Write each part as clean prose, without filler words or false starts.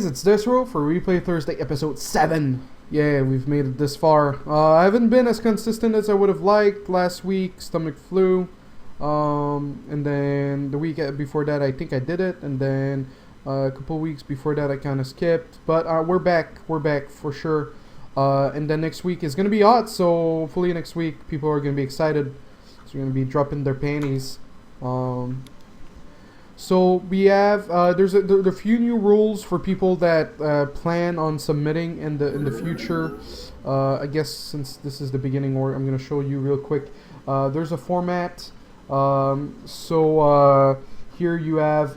It's Desro for Replay Thursday episode 7. Yeah, we've made it this far. I haven't been as consistent as I would have liked. Last week, stomach flu. And then the week before that, I think I did it. And then a couple weeks before that, I kind of skipped. But we're back. We're back for sure. And then next week is going to be hot. So hopefully next week, people are going to be excited. So you're going to be dropping their panties. So we have there's a few new rules for people that plan on submitting in the future. I guess since this is the beginning, or I'm gonna show you real quick. There's a format. Here you have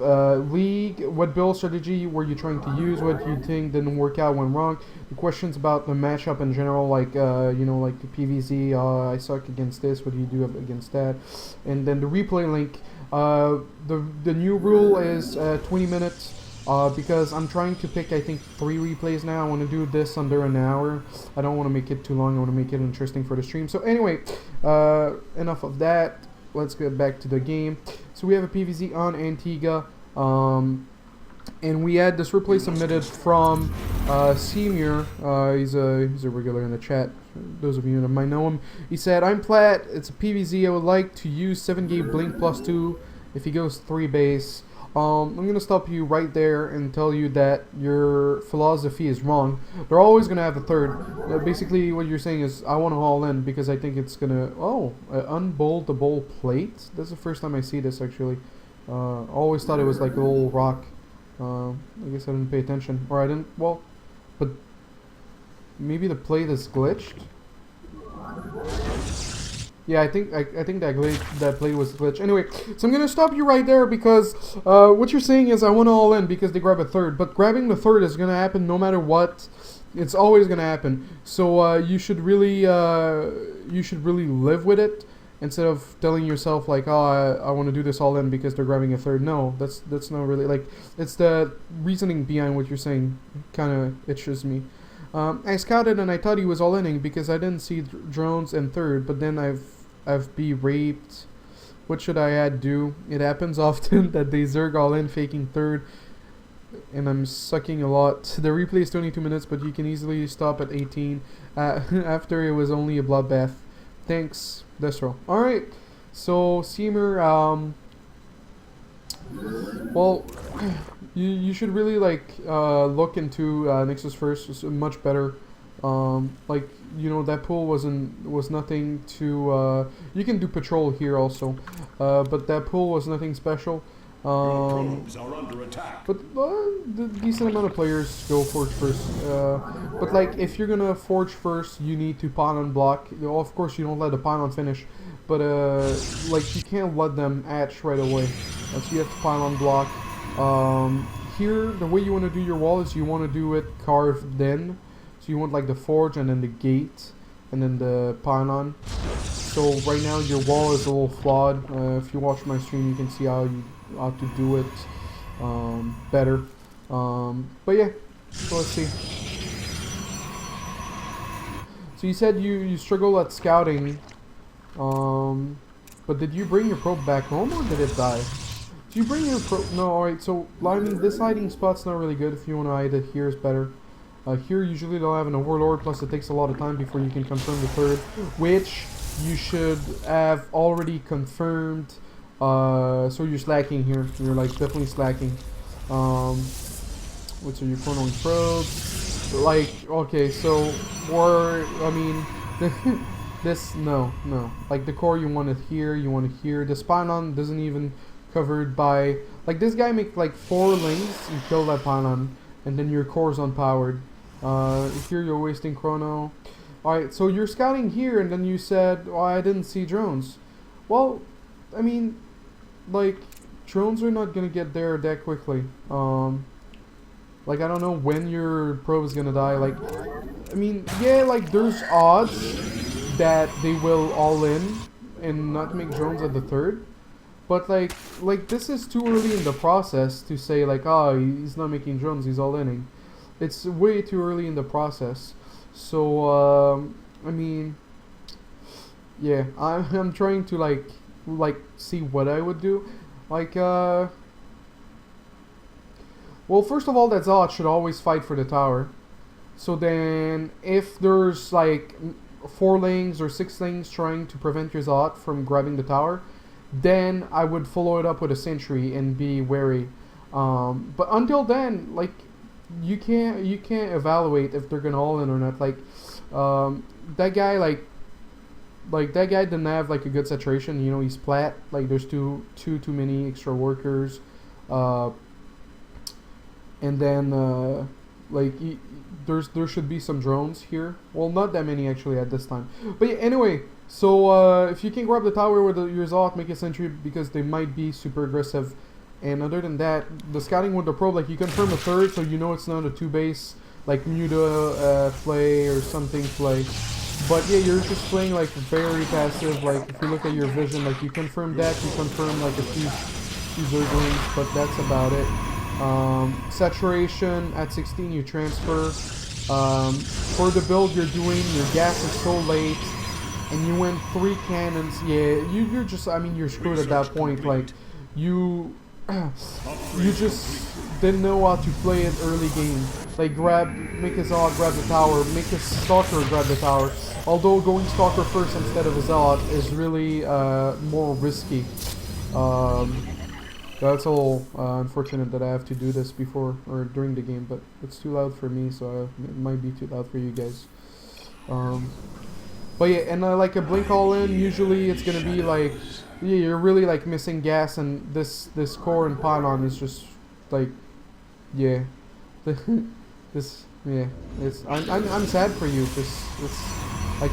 league. What build strategy were you trying to use? What you think didn't work out, went wrong? The questions about the matchup in general, like like the PVZ. I suck against this. What do you do against that? And then the replay link. The new rule is 20 minutes because I'm trying to pick, I think, 3 replays now. I want to do this under an hour. I don't want to make it too long. I want to make it interesting for the stream. So anyway, enough of that. Let's get back to the game. So we have a PVZ on Antigua. And we had this replay submitted from Seymour. He's a regular in the chat. Those of you that might know him. He said, "I'm Plat. It's a PVZ. I would like to use 7-gate blink +2 if he goes 3 base." I'm gonna stop you right there and tell you that your philosophy is wrong. They're always gonna have a third. Basically, what you're saying is, I want to haul in because I think it's gonna. Unboltable plate. That's the first time I see this actually. Always thought it was like a little rock. I guess I didn't pay attention, or I didn't. Well, but maybe the plate is glitched. Yeah, I think that plate was glitched. Anyway, so I'm gonna stop you right there because what you're saying is I want to all in because they grab a third, but grabbing the third is gonna happen no matter what. It's always gonna happen. So you should really live with it. Instead of telling yourself like, oh, I want to do this all in because they're grabbing a third. No, that's not really, like, it's the reasoning behind what you're saying kind of itches me. I scouted and I thought he was all inning because I didn't see drones in third, but then I've been raped. What should I do? It happens often that they zerg all in faking third, and I'm sucking a lot. The replay is 22 minutes, but you can easily stop at 18 after it was only a bloodbath. Thanks, Desro. Alright, so Seymour, well, you should really look into Nexus first. It's much better. That pool was nothing to. You can do patrol here also, but that pool was nothing special. Are under attack. But the decent amount of players go forge first. But like, if you're gonna forge first, you need to pylon block. Of course, you don't let the pylon finish, but you can't let them hatch right away. So you have to pylon block. Here, the way you want to do your wall is you want to do it carved in. So you want like the forge and then the gate and then the pylon. So right now your wall is a little flawed. If you watch my stream, you can see how to do it better. But yeah, so let's see. So you said you struggle at scouting, but did you bring your probe back home or did it die? Did you bring your probe? No, alright, so I mean, this hiding spot's not really good. If you want to hide it, here is better. Here usually they'll have an overlord, plus it takes a lot of time before you can confirm the third, which you should have already confirmed. So you're slacking here. You're like definitely slacking. What's your chrono probe? Like, okay, so, or I mean, this no. Like the core you want it here, you want it here. The pylon doesn't even covered by, like, this guy make like 4 links and kill that pylon, and then your core's unpowered. Here you're wasting chrono. Alright, so you're scouting here, and then you said, oh, I didn't see drones. Well, I mean, like, drones are not gonna get there that quickly. Like, I don't know when your probe is gonna die. Like, I mean, yeah, like, there's odds that they will all in and not make drones at the third. But like this is too early in the process to say like, oh, he's not making drones, he's all inning. It's way too early in the process. So I mean, yeah, I'm trying to like see what I would do. Like Well, first of all, that Zod should always fight for the tower. So then, if there's like 4 lanes or 6 lanes trying to prevent your Zod from grabbing the tower, then I would follow it up with a sentry and be wary. But until then, like, you can't evaluate if they're gonna all in or not. Like, that guy that guy didn't have like a good saturation. You know, he's flat. Like, there's too many extra workers, and then like there should be some drones here. Well, not that many actually at this time. But yeah, anyway. So if you can grab the tower with your Zod, make a sentry because they might be super aggressive. And other than that, the scouting with the probe, like, you confirm a third, so you know it's not a 2-base like Muda play or something play. But yeah, you're just playing like very passive. Like, if you look at your vision, like, you confirm that, you confirm like a few Zerglings, but that's about it. Saturation at 16, you transfer. For the build you're doing, your gas is so late, and you went 3 cannons. Yeah, you're just, I mean, you're screwed at that point. Like, you just didn't know how to play it early game. Like, make a Zod grab the tower, make a Stalker grab the tower. Although going Stalker first instead of a Zod is really more risky. That's all unfortunate that I have to do this before or during the game, but it's too loud for me, so it might be too loud for you guys. But yeah, and like a blink all in, usually it's gonna be like, yeah, you're really like missing gas, and this core and pylon is just like, yeah, this, yeah, it's I'm sad for you. It's like,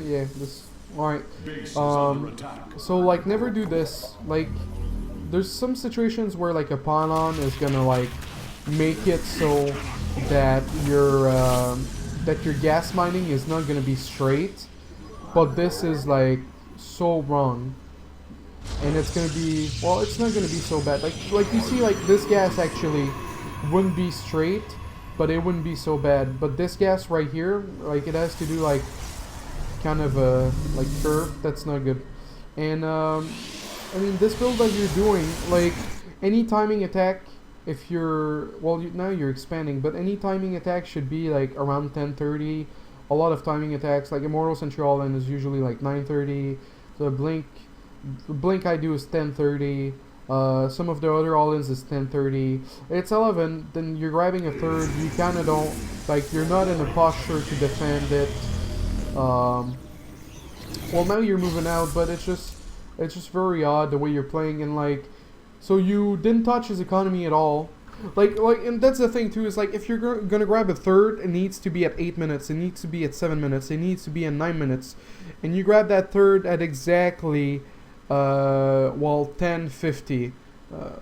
yeah, this, all right. So like, never do this. Like, there's some situations where like a pylon is gonna like make it so that your gas mining is not gonna be straight, but this is like so wrong, and it's gonna be, well, it's not gonna be so bad. Like you see, like, this gas actually wouldn't be straight, but it wouldn't be so bad. But this gas right here, like, it has to do like kind of a like curve. That's not good. And I mean, this build that you're doing, like, any timing attack, if you're, well, now you're expanding, but any timing attack should be like around 10:30. A lot of timing attacks, like Immortal Sentry All-In, is usually like 9:30. The blink I do is 10:30. Some of the other all-ins is 10:30. It's 11, then you're grabbing a third. You kind of don't, like, you're not in a posture to defend it. Well, now you're moving out, but it's just very odd the way you're playing, and like, so you didn't touch his economy at all. Like, and that's the thing too, is like, if you're gonna grab a third, it needs to be at 8 minutes, it needs to be at 7 minutes, it needs to be at 9 minutes, and you grab that third at exactly, well, 10:50,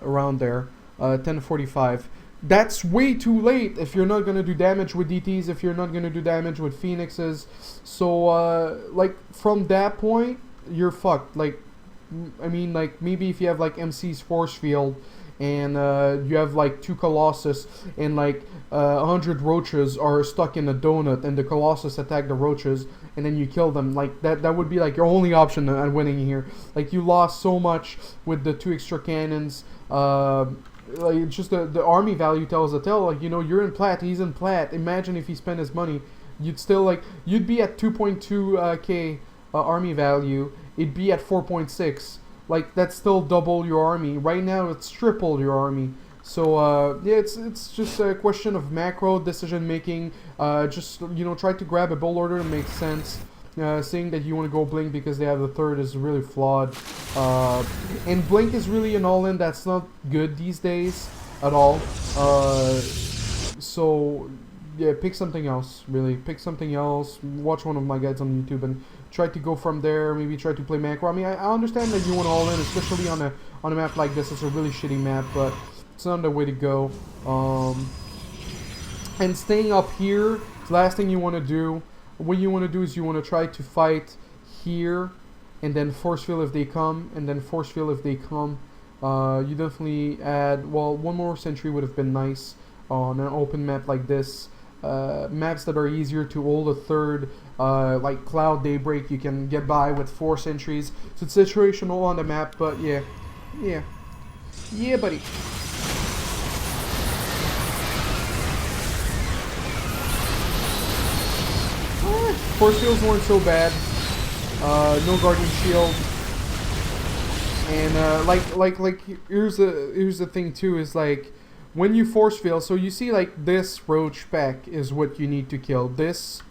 around there, 10:45. That's way too late if you're not gonna do damage with DTs, if you're not gonna do damage with Phoenixes. So, like, from that point, you're fucked. Like, I mean, like, maybe if you have like MC's force field, and you have like 2 Colossus, and like 100 roaches are stuck in a donut, and the Colossus attack the roaches, and then you kill them. Like, that would be like your only option at winning here. Like, you lost so much with the 2 extra cannons. Like, it's just the army value tells a tale. Like, you know, you're in plat, he's in plat. Imagine if he spent his money, you'd still, like, you'd be at 2.2k army value. It'd be at 4.6. Like, that's still double your army. Right now, it's triple your army. So, yeah, it's just a question of macro decision making. Just, you know, try to grab a build order that makes sense. Saying that you want to go Blink because they have the third is really flawed. And Blink is really an all-in that's not good these days at all. So, yeah, pick something else, really. Pick something else. Watch one of my guides on YouTube and try to go from there. Maybe try to play macro. I mean, I understand that you want all in, especially on a map like this. It's a really shitty map, but it's not the way to go. And staying up here, the last thing you want to do. What you want to do is you want to try to fight here, and then force field if they come, and then force field if they come. You definitely add, well, one more sentry would have been nice on an open map like this. Maps that are easier to hold a third, like Cloud, Daybreak, you can get by with 4 sentries. So it's situational on the map, but yeah, buddy. force fields weren't so bad. No guardian shield. And like here's the thing too, is like when you force field, so you see like this roach pack is what you need to kill. This,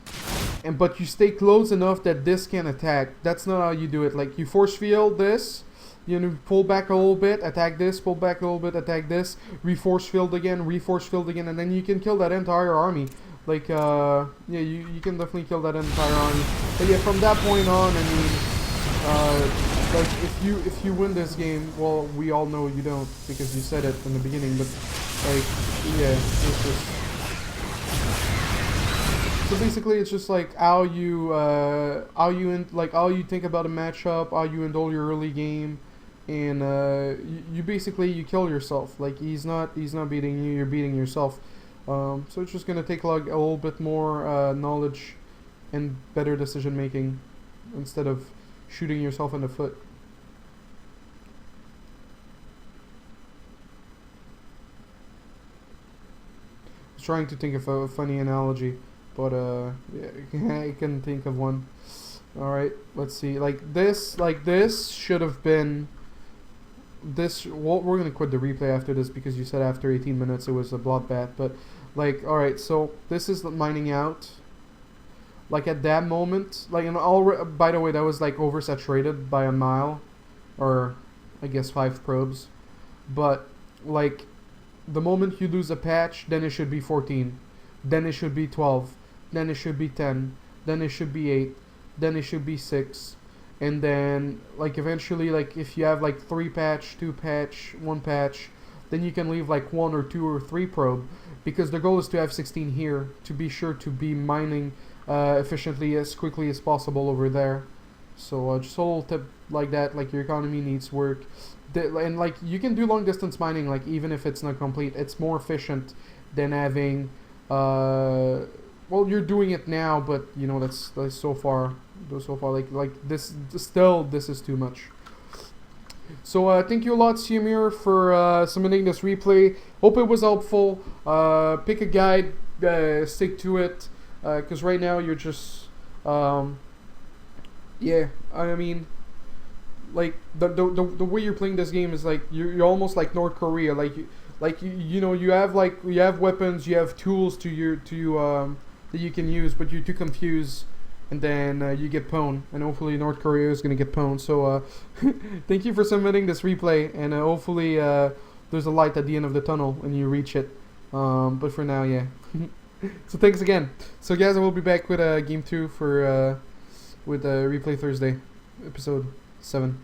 and but you stay close enough that this can attack. That's not how you do it. Like you force field this, you know, pull back a little bit, attack this, pull back a little bit, attack this, reforce field again, and then you can kill that entire army. Like yeah, you can definitely kill that entire army. But yeah, from that point on, I mean, like if you win this game, well, we all know you don't because you said it in the beginning. But like, yeah, it's just, so basically it's just like how you think about a matchup, how you handle your early game, and you basically you kill yourself. Like he's not beating you, you're beating yourself. So it's just gonna take like a little bit more knowledge and better decision making instead of shooting yourself in the foot. I was trying to think of a funny analogy, but yeah, I can think of one. All right, let's see. Like this should have been this. Well, we're gonna quit the replay after this because you said after 18 minutes it was a bloodbath. But like, all right, so this is the mining out. Like at that moment, like, and all. By the way, that was like oversaturated by a mile, or I guess 5 probes. But like, the moment you lose a patch, then it should be 14, then it should be 12, then it should be 10, then it should be 8, then it should be 6, and then like eventually, like if you have like 3 patch, 2 patch, 1 patch, then you can leave like 1 or 2 or 3 probe, because the goal is to have 16 here to be sure to be mining efficiently as quickly as possible over there. So just a little tip like that, like your economy needs work. And like you can do long distance mining, like even if it's not complete, it's more efficient than having well, you're doing it now, but you know that's so far like this is too much. So thank you a lot, Siamir, for submitting this replay. Hope it was helpful. Pick a guide, stick to it, because right now you're just yeah, I mean, like the way you're playing this game is like you're almost like North Korea. Like you know, you have weapons, you have tools that you can use, but you're too confused, and then you get pwned, and hopefully North Korea is gonna get pwned. So thank you for submitting this replay, and hopefully there's a light at the end of the tunnel and you reach it. But for now, yeah. So thanks again. So guys, I will be back with game 2 for with Replay Thursday, episode 7.